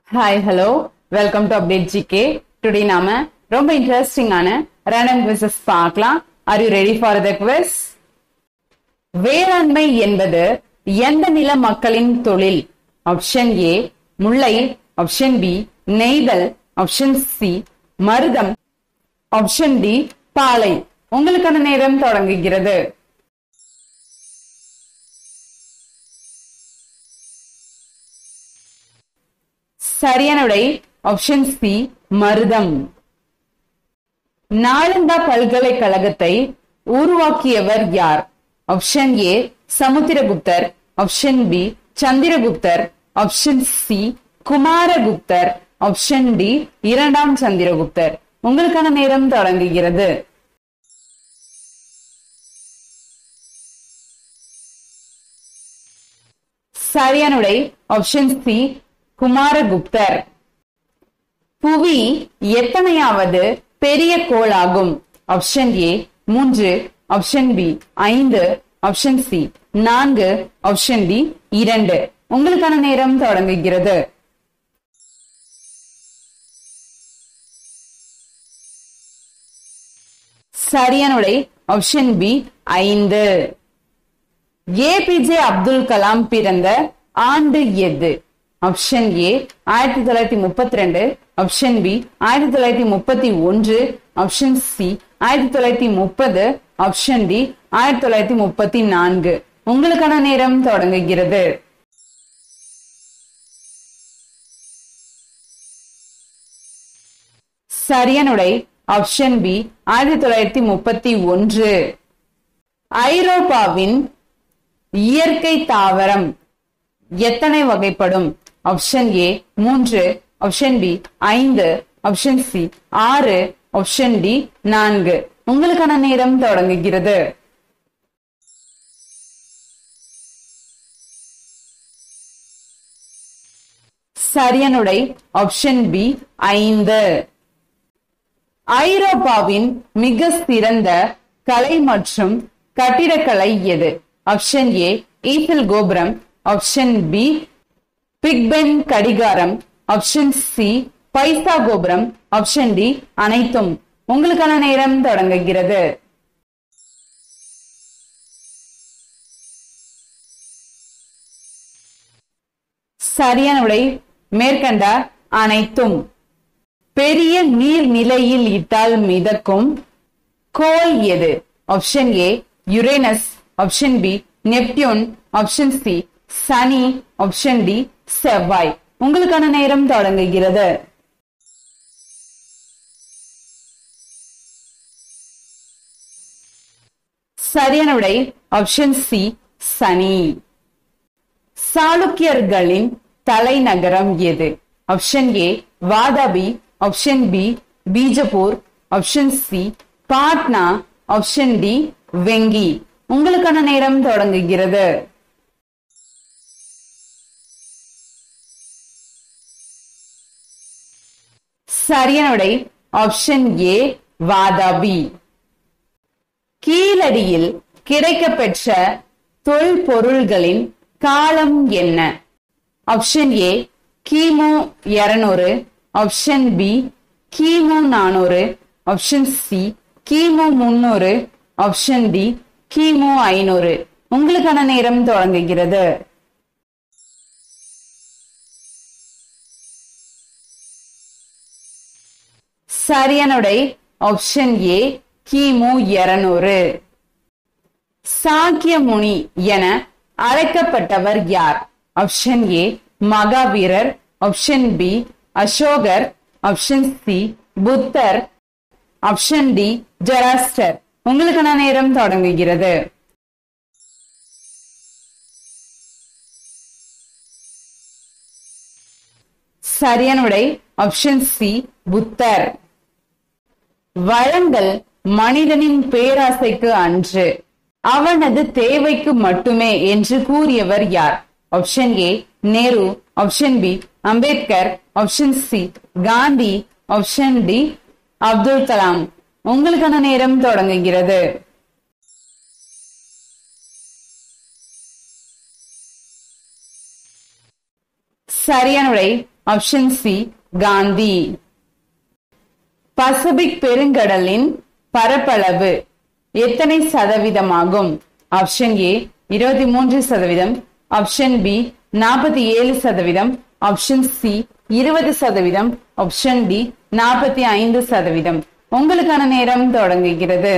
Hi hello welcome to update GK. Today நாம ரொம்ப இன்ட்ரெஸ்டிங்கான ரேண்டம் குவிஸஸ் பார்க்கலாம். Are you ready for the quiz? வேளாண்மை என்பது எந்த நில மக்களின் தொழில்? ஆப்ஷன் ஏ முல்லை, ஆப்ஷன் பி நெய்தல், ஆப்ஷன் சி மருதம், ஆப்ஷன் டி பாலை. உங்களுக்கான நேரம் தொடங்குகிறது. சரியான விடை ஆப்ஷன் சி மருதம். நாலந்தா பல்கலைக்கழகத்தை உருவாக்கியவர் யார்? ஆப்ஷன் ஏ சமுத்திரகுப்தர், ஆப்ஷன் பி சந்திரகுப்தர், ஆப்ஷன் சி குமாரகுப்தர், ஆப்ஷன் டி இரண்டாம் சந்திரகுப்தர். உங்களுக்கான நேரம் தொடங்குகிறது. சரியான விடை ஆப்ஷன் சி குமாரகுப்தர். புவி எத்தனையாவது பெரிய கோளாகும்? Option A 3, option B 5, option C 4, option D 2. உங்களுக்கான நேரம் தொடங்குகிறது. சரியான விடை option B 5. APJ Abdul Kalam பிறந்த ஆண்டு எது? Option A 1932, option B 1931, option C 1930, option D 1934. உங்களுக்கான நேரம் தொடங்குகிறது. சரியான விடை ஆப்ஷன் பி 1931. ஐரோப்பாவின் இயற்கை தாவரம் எத்தனை வகைப்படும்? Option A 3, option B 5, option C 6, option D 4. உங்களுக்கான நேரம் தொடங்குகிறது. சரியான விடை ஆப்ஷன் பி 5. ஐரோப்பாவின் மிக சிறந்த கலை மற்றும் கட்டிடக்கலை எது? ஆப்ஷன் ஏ ஈஃபில் கோபுரம், ஆப்ஷன் பி பிக் பென் கடிகாரம், ஆப்ஷன் சி பைசா கோபுரம், ஆப்ஷன் டி அனைத்தும். உங்களுக்கான நேரம் தொடங்குகிறது. சரியான விடை மேற்கண்ட அனைத்தும். பெரிய நீர்நிலையில் இட்டால் மிதக்கும் கோள் எது? Option A Uranus, option B Neptune, option C சனி, ஆப்ஷன் டி செவ்வாய். உங்களுக்கான நேரம் தொடங்குகிறது. சரியான விடை ஆப்ஷன் சி சனி. சாளுக்கியர்களின் தலைநகரம் எது? Option A Vatapi, option B Bijapur, option C Patna, option D Vengi. உங்களுக்கான நேரம் தொடங்குகிறது. சரியான விடை ஆப்ஷன் ஏ வாதாபி. கீழடியில் கிடைக்கப்பெற்ற தொல்பொருள்களின் காலம் என்ன? ஆப்ஷன் ஏ கிமு 200, ஆப்ஷன் பி கிமு 400, ஆப்ஷன் சி கிமு 300, ஆப்ஷன் டி கிமு 500. உங்களுக்கான நேரம் தொடங்குகிறது. சரியான விடை ஆப்ஷன் ஏ கிமு 200. சாக்கியமுனி என அழைக்கப்பட்டவர் யார்? ஆப்ஷன் ஏ மகாவீரர், ஆப்ஷன் பி அசோகர், ஆப்ஷன் சி புத்தர், ஆப்ஷன் டி ஜெராஸ்டர். உங்களுக்கான நேரம் தொடங்குகிறது. சரியான விடை ஆப்ஷன் சி புத்தர். வளங்கள் மனிதனின் பேராசைக்கு அன்று, அவனது தேவைக்கு மட்டுமே என்று கூறியவர் யார்? Option A Nehru, option B Ambedkar, option C Gandhi, option D Abdul Kalam. உங்களுக்கான நேரம் தொடங்குகிறது. சரியான விடை ஆப்ஷன் சி காந்தி. பசிபிக் பெருங்கடலின் பரப்பளவு எத்தனை சதவீதமாகும்? Option A 23%, option B 47%, option C 20%, option D 45%. உங்களுக்கான நேரம் தொடங்குகிறது.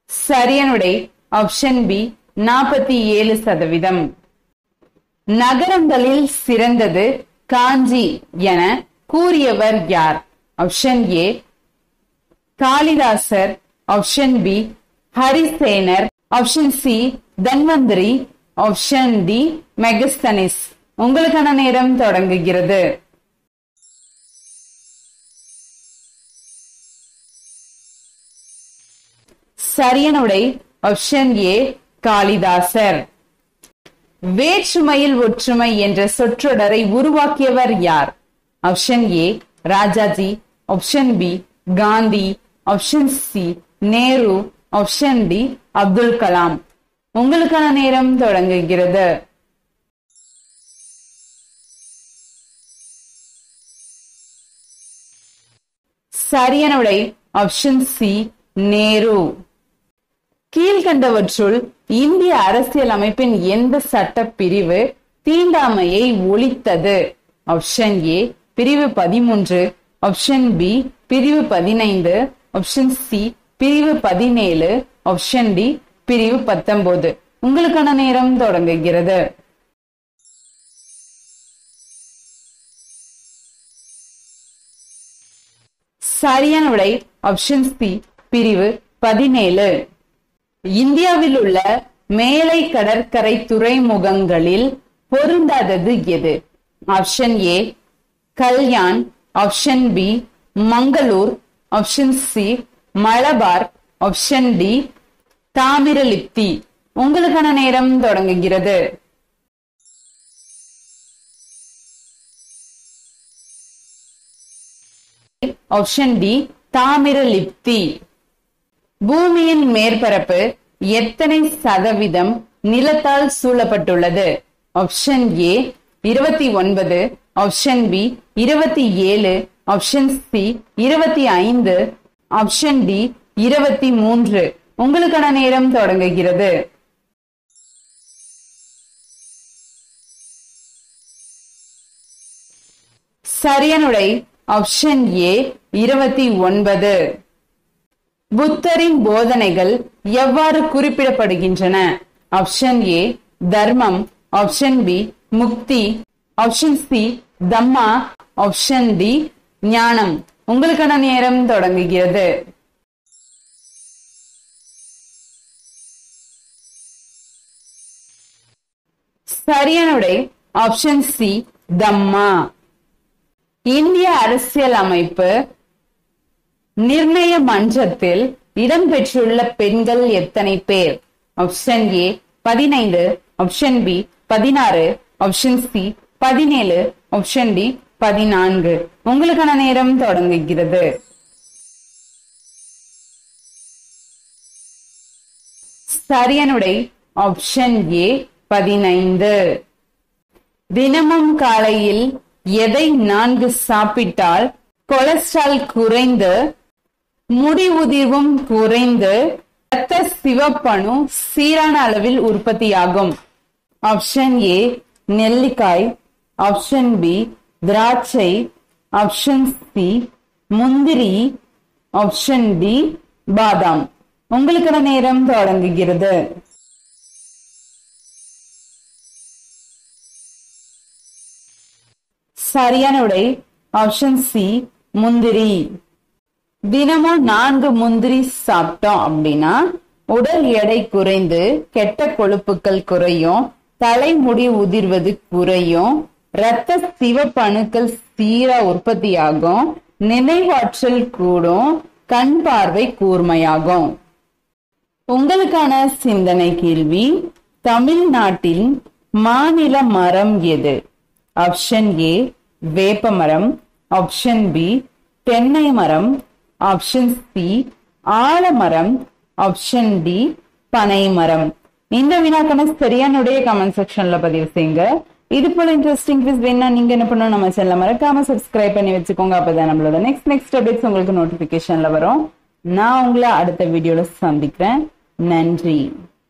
சரியான விடை ஆப்ஷன் பி 47%. நகரங்களில் சிறந்தது காஞ்சி என கூறியவர் யார்? ஆப்ஷன் ஏ காளிதாசர், ஆப்ஷன் பி ஹரிசேனர், option C Dhanvantari, option D Megasthenes. உங்களுக்கான நேரம் தொடங்குகிறது. சரியான விடை ஆப்ஷன் ஏ காளிதாசர். வேற்றுமையில் ஒற்றுமை என்ற சொற்றொடரை உருவாக்கியவர் யார்? Option A Rajaji, option B Gandhi, option C Nehru, option D Abdul Kalam. உங்களுக்கான நேரம் தொடங்குகிறது. சரியான விடை ஆப்ஷன் சி நேரு. கீழ்கண்டவற்றுள் இந்திய அரசியல் அமைப்பின் எந்த சட்ட பிரிவு தீண்டாமையை ஒழித்தது? ஆப்ஷன் ஏ பிரிவு 13, ஆப்ஷன் பி பிரிவு 15, ஆப்ஷன் சி பிரிவு 17, ஆப்ஷன் டி பிரிவு 19. உங்களுக்கான நேரம் தொடங்குகிறது. சரியான விடை ஆப்ஷன் சி பிரிவு 17. இந்தியாவில் உள்ள மேலை கடற்கரை துறைமுகங்களில் பொருந்தாதது எது? Option A Kalyan, option B Mangalore, option C Malabar, option D Tamralipti. உங்களுக்கான நேரம் தொடங்குகிறது. Option D Tamralipti. பூமியின் மேற்பரப்பு எத்தனை சதவீதம் நிலத்தால் சூழப்பட்டுள்ளது? Option A 29, option B 27, option C 25, option D 23. உங்களுக்கான நேரம் தொடங்குகிறது. சரியான விடை ஆப்ஷன் ஏ 29. புத்தரின் போதனைகள் எவ்வாறு குறிப்பிடப்படுகின்றன? ஆப்ஷன் ஏ தர்மம், ஆப்ஷன் பி முக்தி, ஆப்ஷன் சி தம்மா, ஆப்ஷன் டி ஞானம். உங்களுக்கான நேரம் தொடங்குகிறது. சரியான விடை ஆப்ஷன் சி தம்மா. இந்திய அரசியல் அமைப்பு நிர்ணய மன்றத்தில் இடம்பெற்றுள்ள பெண்கள் எத்தனை பேர்? Option A 15, option B 16, option C 17, option D 14. உங்களுக்கான நேரம் தொடங்குகிறது. சரியான விடை ஆப்ஷன் ஏ 15. தினமும் காலையில் எதை 4 சாப்பிட்டால் கொலஸ்ட்ரால் குறைந்து முடி உதிர்வும் குறைந்து இரத்த சிவப்பணு சீரான அளவில் உற்பத்தியாகும்? ஆப்ஷன் ஏ நெல்லிக்காய், ஆப்ஷன் பி திராட்சை, ஆப்ஷன் சி முந்திரி, ஆப்ஷன் டி பாதாம். உங்களுக்கான நேரம் தொடங்குகிறது. சரியான விடை ஆப்ஷன் சி முந்திரி. தினமும் 4 முந்திரி சாப்பிட்டோம் அப்படின்னா உடல் எடை குறைந்து கெட்ட கொழுப்புகள் குறையும், தலைமுடி உதிர்வது குறையும், இரத்த சிவப்பணுக்கள் சீரா உற்பத்தியாகும், நினைவாற்றல் கூடும், கண் பார்வை கூர்மையாகும். உங்களுக்கான சிந்தனை கேள்வி, தமிழ்நாட்டின் மாநில மரம் எது? ஆப்ஷன் ஏ வேப்ப மரம், ஆப்ஷன் பி தென்னை மரம், ஆப்ஷன் சி ஆலமரம், ஆப்ஷன் டி பனை மரம். இந்த வினாக்கான சரியானுடைய கமெண்ட் செக்ஷன்ல பதிவு செய்யுங்க. இது போல இன்ட்ரெஸ்டிங் குவிஸ் வேணா நீங்க என்ன பண்ணணும், நம்ம சேனலை மறக்காம சப்ஸ்கிரைப் பண்ணி வச்சுக்கோங்க. அப்பதான் நம்மளோட நெக்ஸ்ட் அப்டேட்ஸ் உங்களுக்கு நோட்டிபிகேஷன்ல வரும். நான் உங்களை அடுத்த வீடியோல சந்திக்கிறேன். நன்றி.